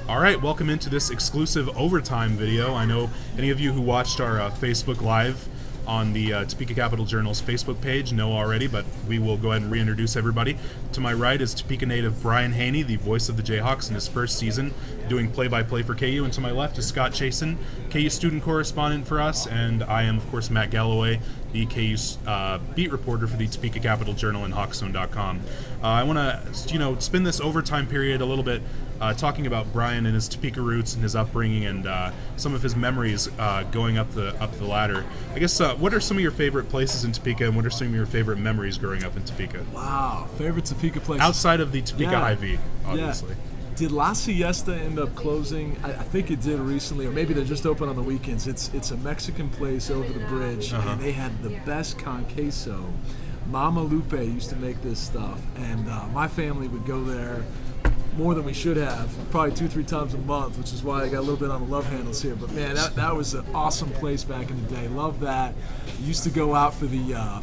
All right, welcome into this exclusive overtime video. I know any of you who watched our Facebook Live on the Topeka Capital Journal's Facebook page know already, but we will go ahead and reintroduce everybody. To my right is Topeka native Brian Hanni, the voice of the Jayhawks in his first season, doing play-by-play for KU. And to my left is Scott Chasen, KU student correspondent for us, and I am, of course, Matt Galloway, the KU beat reporter for the Topeka Capital Journal and Hawkzone.com. I want to, spend this overtime period a little bit talking about Brian and his Topeka roots and his upbringing and some of his memories going up the ladder. I guess what are some of your favorite places in Topeka, and what are some of your favorite memories growing up in Topeka? Wow, favorite Topeka places outside of the Topeka Hy-Vee, obviously. Yeah. Did La Siesta end up closing? I think it did recently, or maybe they're just open on the weekends. It's a Mexican place over the bridge, and they had the best con queso. Mama Lupe used to make this stuff, and my family would go there more than we should have, probably 2-3 times a month, which is why I got a little bit on the love handles here. But man, that was an awesome place back in the day. Love that. Used to go out for the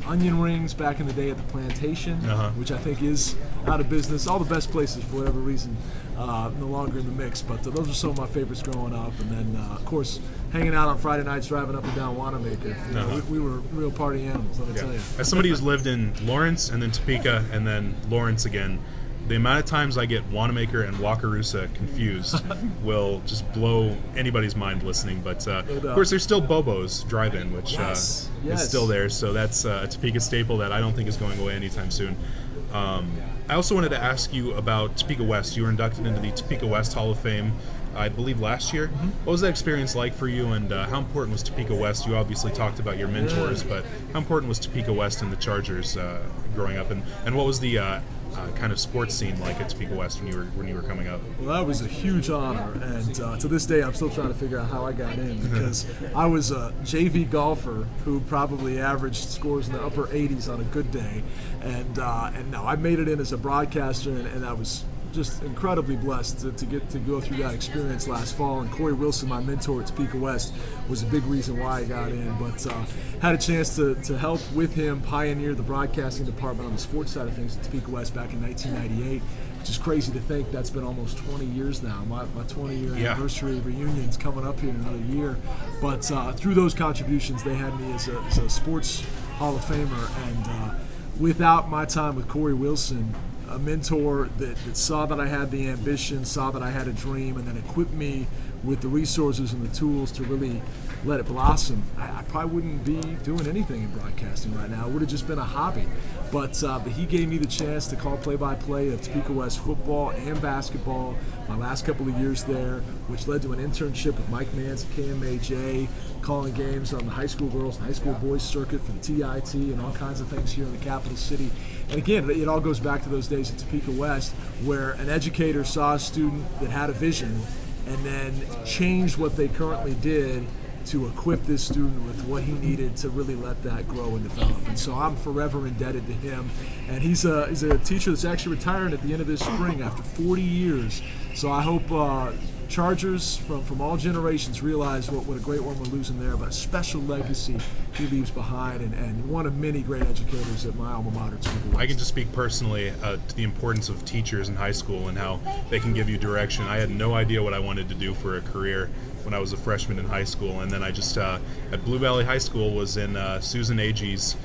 onion rings back in the day at the Plantation, which I think is out of business. All the best places, for whatever reason, no longer in the mix. But those are some of my favorites growing up. And then, of course, hanging out on Friday nights, driving up and down Wanamaker. We were real party animals, let me tell you. As somebody who's lived in Lawrence and then Topeka and then Lawrence again, the amount of times I get Wanamaker and Wakarusa confused will just blow anybody's mind listening. But of course, there's still Bobo's Drive-In, which is still there. So that's a Topeka staple that I don't think is going away anytime soon. I also wanted to ask you about Topeka West. You were inducted into the Topeka West Hall of Fame, I believe, last year. What was that experience like for you, and how important was Topeka West? You obviously talked about your mentors, but how important was Topeka West and the Chargers growing up, and what was the kind of sports scene like at Topeka West when you were coming up? Well, that was a huge honor, and to this day I'm still trying to figure out how I got in, because I was a JV golfer who probably averaged scores in the upper 80s on a good day, and no, I made it in as a broadcaster, and I was just incredibly blessed to get to go through that experience last fall. And Corey Wilson, my mentor at Topeka West, was a big reason why I got in. But had a chance to help with him pioneer the broadcasting department on the sports side of things at Topeka West back in 1998, which is crazy to think that's been almost 20 years now. My 20-year anniversary reunion's coming up here in another year. But through those contributions, they had me as a sports Hall of Famer. And without my time with Corey Wilson, a mentor that saw that I had the ambition, saw that I had a dream, and then equipped me with the resources and the tools to really let it blossom, I probably wouldn't be doing anything in broadcasting right now. It would have just been a hobby. But he gave me the chance to call play-by-play of Topeka West football and basketball my last couple of years there, which led to an internship with Mike Mans at KMAJ, calling games on the high school girls and high school boys circuit for the TIT and all kinds of things here in the capital city. And again, it all goes back to those days at Topeka West, where an educator saw a student that had a vision and then changed what they currently did to equip this student with what he needed to really let that grow and develop. And so I'm forever indebted to him. And he's a teacher that's actually retiring at the end of this spring after 40 years. So I hope Chargers from all generations realize what a great one we're losing there, but a special legacy he leaves behind, and one of many great educators at my alma mater, Topeka West. I can just speak personally to the importance of teachers in high school and how they can give you direction. I had no idea what I wanted to do for a career when I was a freshman in high school, and then I just at Blue Valley High School was in Susan Agee's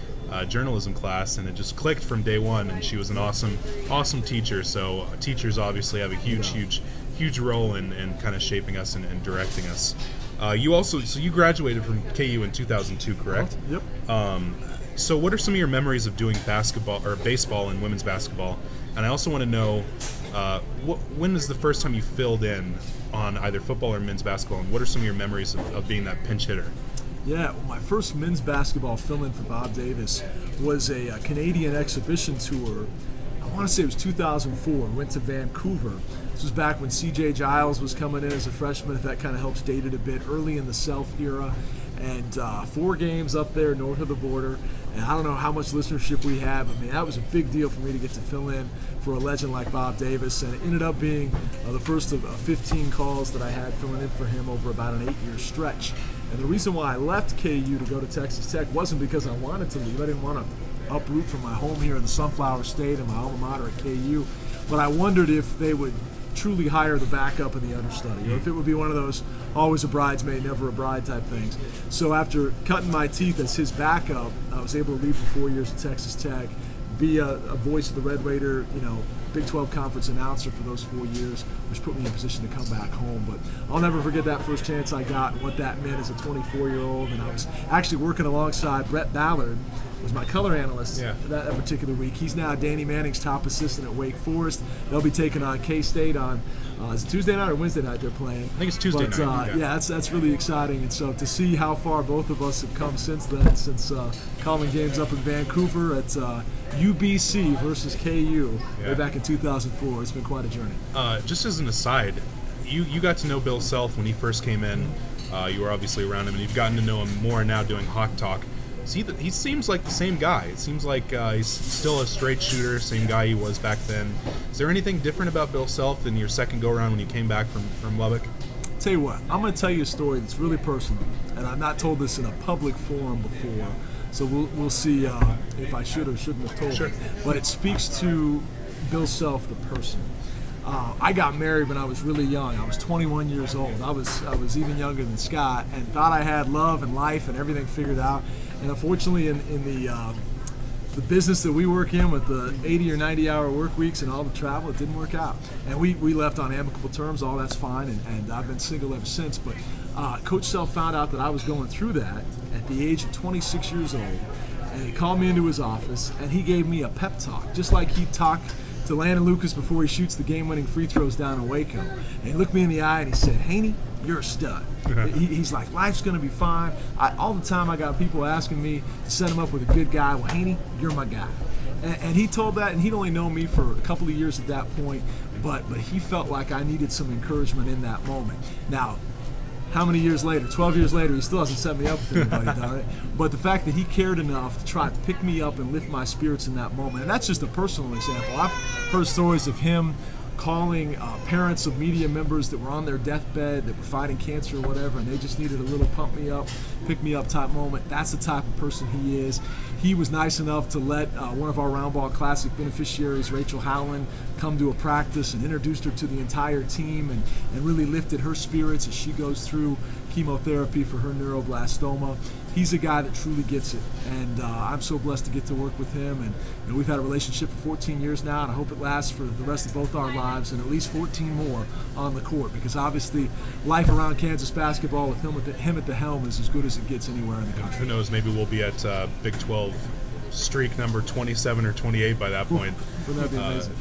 journalism class, and it just clicked from day one, and she was an awesome teacher. So teachers obviously have a huge role in kind of shaping us and directing us. You graduated from KU in 2002, correct? Yep. So what are some of your memories of doing basketball or baseball and women's basketball? And I also want to know when was the first time you filled in on either football or men's basketball, and what are some of your memories of being that pinch hitter? Yeah, well, my first men's basketball fill-in for Bob Davis was a Canadian exhibition tour. I want to say it was 2004. Went to Vancouver. This was back when C.J. Giles was coming in as a freshman, if that kind of helps date it a bit, early in the Self era. And 4 games up there north of the border. And I don't know how much listenership we had, but that was a big deal for me to get to fill in for a legend like Bob Davis. And it ended up being the first of 15 calls that I had filling in for him over about an 8-year stretch. And the reason why I left KU to go to Texas Tech wasn't because I wanted to leave. I didn't want to uproot from my home here in the Sunflower State and my alma mater at KU. But I wondered if they would truly hire the backup and the understudy, or if it would be one of those always a bridesmaid, never a bride type things. So after cutting my teeth as his backup, I was able to leave for 4 years at Texas Tech, be a voice of the Red Raider, Big 12 conference announcer for those 4 years, which put me in a position to come back home. But I'll never forget that first chance I got and what that meant as a 24-year-old. And I was actually working alongside Brett Ballard, who was my color analyst that particular week. He's now Danny Manning's top assistant at Wake Forest. They'll be taking on K-State on is it Tuesday night or Wednesday night they're playing? I think it's Tuesday night. Yeah, that's really exciting. And so to see how far both of us have come since then, since calling games up in Vancouver at UBC versus KU way back in 2004, it's been quite a journey. Just as an aside, you got to know Bill Self when he first came in. You were obviously around him, and you've gotten to know him more now doing Hawk Talk. See, he seems like the same guy. It seems like he's still a straight shooter, same guy he was back then. Is there anything different about Bill Self than your second go-around when you came back from Lubbock? Tell you what, I'm going to tell you a story that's really personal, and I've not told this in a public forum before, so we'll see if I should or shouldn't have told it. But it speaks to Bill Self, the person. I got married when I was really young. I was 21 years old. I was even younger than Scott, and thought I had love and life and everything figured out. And unfortunately, in the business that we work in, with the 80 or 90-hour work weeks and all the travel, it didn't work out. And we left on amicable terms. All that's fine, and I've been single ever since. But Coach Self found out that I was going through that at the age of 26 years old, and he called me into his office, and he gave me a pep talk, just like he'd talk to Landon Lucas before he shoots the game-winning free throws down in Waco. And he looked me in the eye and he said, "Hanni, you're a stud." He's like, "Life's going to be fine." All the time I got people asking me to set him up with a good guy. Well, Hanni, you're my guy. And he told that, and he'd only known me for a couple of years at that point, but he felt like I needed some encouragement in that moment. Now, how many years later, 12 years later, he still hasn't set me up with anybody, done it. But the fact that he cared enough to try to pick me up and lift my spirits in that moment, and that's just a personal example. I've heard stories of him calling parents of media members that were on their deathbed, that were fighting cancer or whatever, and they just needed a little pump me up, pick me up type moment. That's the type of person he is. He was nice enough to let one of our Roundball Classic beneficiaries, Rachel Howland, come to a practice and introduced her to the entire team, and really lifted her spirits as she goes through chemotherapy for her neuroblastoma. He's a guy that truly gets it, and I'm so blessed to get to work with him. And we've had a relationship for 14 years now, and I hope it lasts for the rest of both our lives, and at least 14 more on the court, because obviously life around Kansas basketball with him at the helm is as good as it gets anywhere in the country. Who knows, maybe we'll be at Big 12 streak number 27 or 28 by that point. Wouldn't that be amazing?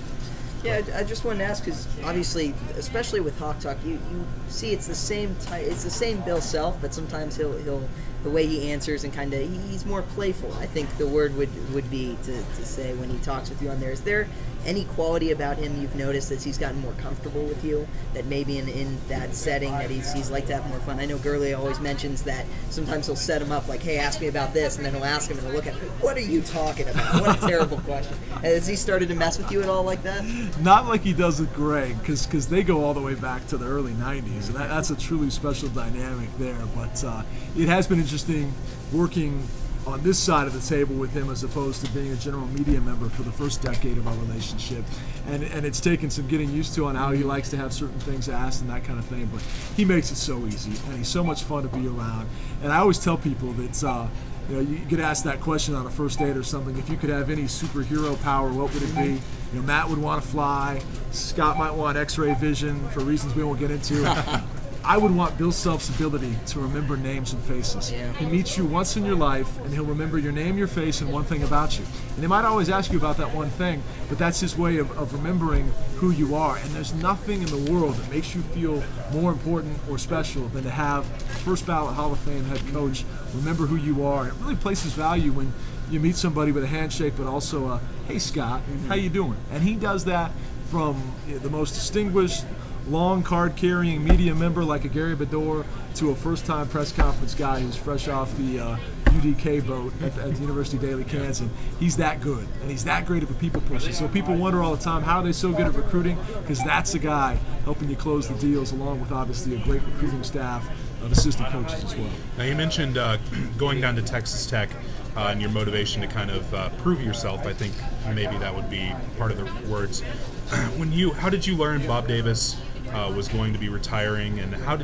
Yeah, I just wanted to ask, because obviously, especially with Hawk Talk, you see it's the same it's the same Bill Self, but sometimes he'll the way he answers and kind of he's more playful. I think the word would be to say when he talks with you on there. Is there any quality about him you've noticed that he's gotten more comfortable with you, that maybe in that setting that he's like to have more fun? I know Gurley always mentions that sometimes he'll set him up like, "Hey, ask me about this," and then he'll ask him and he'll look at him, "What are you talking about? What a terrible question." Has he started to mess with you at all like that? Not like he does with Greg, because they go all the way back to the early 90s, and that's a truly special dynamic there. But it has been interesting working on this side of the table with him as opposed to being a general media member for the first decade of our relationship. And it's taken some getting used to on how he likes to have certain things asked and that kind of thing, but he makes it so easy, and he's so much fun to be around. And I always tell people that you get asked that question on a first date or something, if you could have any superhero power, what would it be? Matt would want to fly, Scott might want x-ray vision for reasons we won't get into. I would want Bill Self's ability to remember names and faces. Yeah. He meets you once in your life, and he'll remember your name, your face, and one thing about you. And he might always ask you about that one thing, but that's his way of remembering who you are. And there's nothing in the world that makes you feel more important or special than to have first ballot Hall of Fame head coach remember who you are. It really places value when you meet somebody with a handshake, but also a, "Hey, Scott, how you doing?" And he does that from the most distinguished long card-carrying media member like a Gary Bedore to a first-time press conference guy who's fresh off the UDK boat at the University of Daly, Kansas. He's that good, and he's that great of a people person. So people wonder all the time, how are they so good at recruiting? Because that's the guy helping you close the deals, along with obviously a great recruiting staff of assistant coaches as well. Now you mentioned going down to Texas Tech. and your motivation to kind of prove yourself. I think maybe that would be part of the words. How did you learn Bob Davis was going to be retiring, and how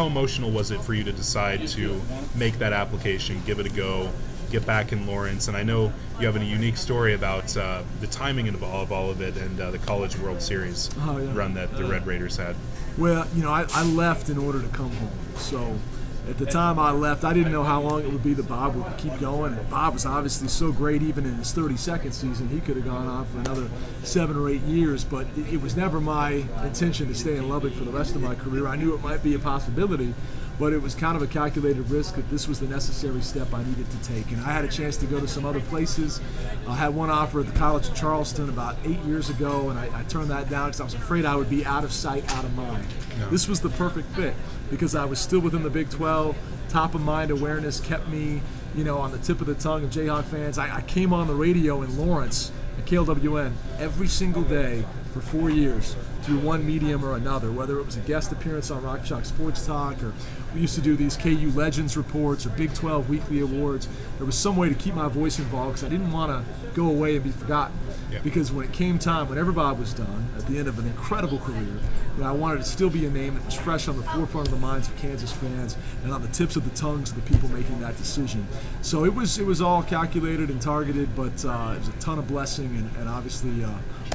emotional was it for you to decide to make that application, give it a go, get back in Lawrence? And I know you have a unique story about the timing of all of it and the College World Series run that the Red Raiders had. Well, I left in order to come home. So at the time I left, I didn't know how long it would be that Bob would keep going. And Bob was obviously so great even in his 32nd season. He could have gone on for another 7 or 8 years, but it was never my intention to stay in Lubbock for the rest of my career. I knew it might be a possibility, but it was kind of a calculated risk that this was the necessary step I needed to take. And I had a chance to go to some other places. I had one offer at the College of Charleston about 8 years ago, and I turned that down because I was afraid I would be out of sight, out of mind. No. This was the perfect fit because I was still within the Big 12. Top of mind awareness kept me, on the tip of the tongue of Jayhawk fans. I came on the radio in Lawrence at KLWN every single day for 4 years through one medium or another, whether it was a guest appearance on Rock Chalk Sports Talk, or we used to do these KU Legends reports or Big 12 weekly awards. There was some way to keep my voice involved because I didn't want to go away and be forgotten. Yeah. Because when it came time, whenever Bob was done, at the end of an incredible career, I wanted to still be a name that was fresh on the forefront of the minds of Kansas fans and on the tips of the tongues of the people making that decision. So it was all calculated and targeted, but it was a ton of blessing and obviously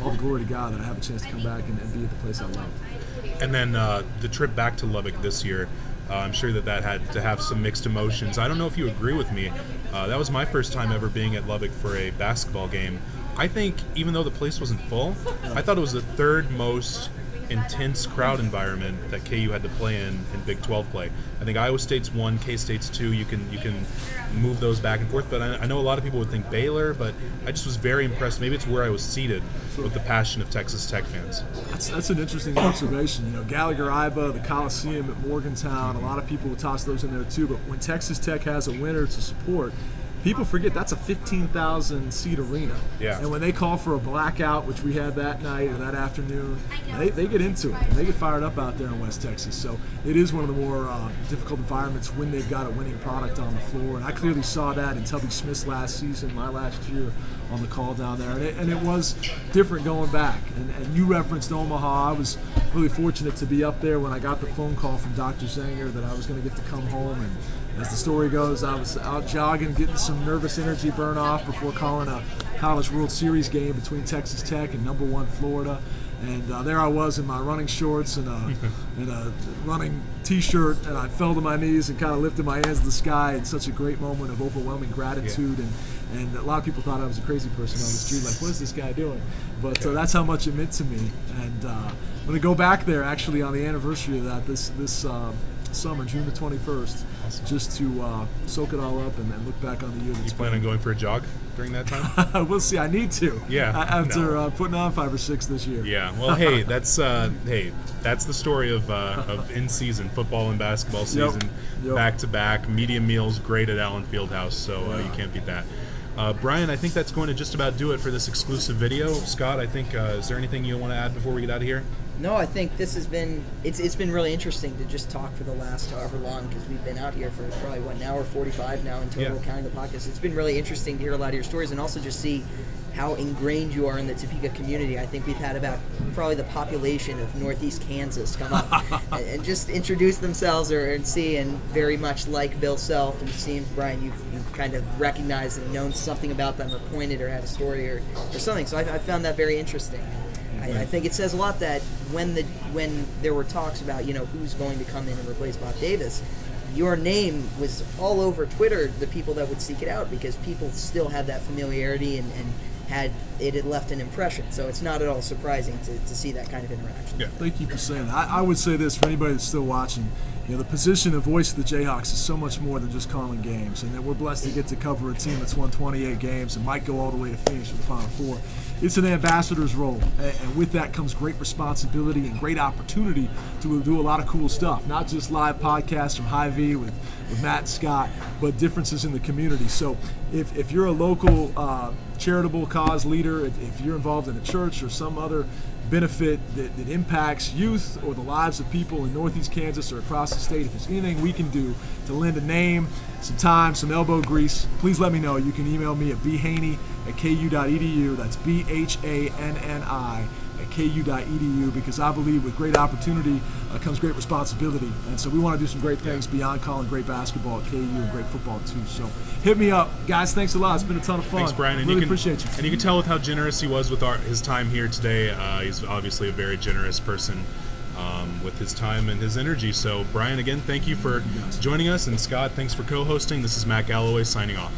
all the glory to God that I have a chance to come back and be at the place I love. And then the trip back to Lubbock this year, I'm sure that had to have some mixed emotions. I don't know if you agree with me. That was my first time ever being at Lubbock for a basketball game. I think even though the place wasn't full, I thought it was the third most intense crowd environment that KU had to play in Big 12 play. I think Iowa State's 1, K-State's 2. You can move those back and forth, but I know a lot of people would think Baylor, but I just was very impressed. Maybe it's where I was seated with the passion of Texas Tech fans. That's an interesting observation. Gallagher-Iba, the Coliseum at Morgantown, a lot of people will toss those in there too, but when Texas Tech has a winner to support, people forget that's a 15,000 seat arena. Yeah. And when they call for a blackout, which we had that night or that afternoon, they get into it. They get fired up out there in West Texas. So it is one of the more difficult environments when they've got a winning product on the floor. And I clearly saw that in Tubby Smith's last season, my last year on the call down there. And it was different going back. And you referenced Omaha. I was really fortunate to be up there when I got the phone call from Dr. Zenger that I was going to get to come home. And as the story goes, I was out jogging, getting some nervous energy burn off before calling a College World Series game between Texas Tech and #1 Florida. And there I was in my running shorts and a running T-shirt, and I fell to my knees and kind of lifted my hands to the sky in such a great moment of overwhelming gratitude. Yeah. And a lot of people thought I was a crazy person on the street, like, what is this guy doing? But that's how much it meant to me. And I'm going to go back there actually on the anniversary of that this summer, June the 21st, just to soak it all up and look back on the year. You plan on going for a jog during that time? We'll see. I need to. Yeah. After putting on 5 or 6 this year. Yeah. Well, hey, that's the story of in-season football and basketball season, back to back. Medium meals, great at Allen Fieldhouse, so you can't beat that. Brian, I think that's going to just about do it for this exclusive video. Scott, I think is there anything you want to add before we get out of here? No, I think this has been it's been really interesting to just talk for the last however long, because we've been out here for probably an hour 45 now in total, counting the podcast. It's been really interesting to hear a lot of your stories and also just see how ingrained you are in the Topeka community. I think we've had about probably the population of Northeast Kansas come up and just introduce themselves and see, and very much like Bill Self, and it seems, Brian, you've kind of recognized and known something about them or pointed or had a story or something. So I found that very interesting. I think it says a lot that when there were talks about who's going to come in and replace Bob Davis, your name was all over Twitter, the people that would seek it out, because people still had that familiarity and had left an impression. So it's not at all surprising to see that kind of interaction. Yeah. Thank you for saying that. I would say this for anybody that's still watching. The position of voice of the Jayhawks is so much more than just calling games, and that we're blessed to get to cover a team that's won 28 games and might go all the way to Phoenix for the Final Four. It's an ambassador's role, and with that comes great responsibility and great opportunity to do a lot of cool stuff, not just live podcasts from Hy-Vee with Matt and Scott, but differences in the community. So if you're a local charitable cause leader, if you're involved in a church or some other benefit that impacts youth or the lives of people in Northeast Kansas or across the state, if there's anything we can do to lend a name, some time, some elbow grease, please let me know. You can email me at bhanni@ku.edu. That's BHANNI at ku.edu, because I believe with great opportunity comes great responsibility. And so we want to do some great things beyond calling great basketball at KU and great football too. So hit me up. Guys, thanks a lot. It's been a ton of fun. Thanks, Brian. And really appreciate you. And you can tell with how generous he was with his time here today. He's obviously a very generous person with his time and his energy. So, Brian, again, thank you for joining us. And Scott, thanks for co-hosting. This is Matt Galloway signing off.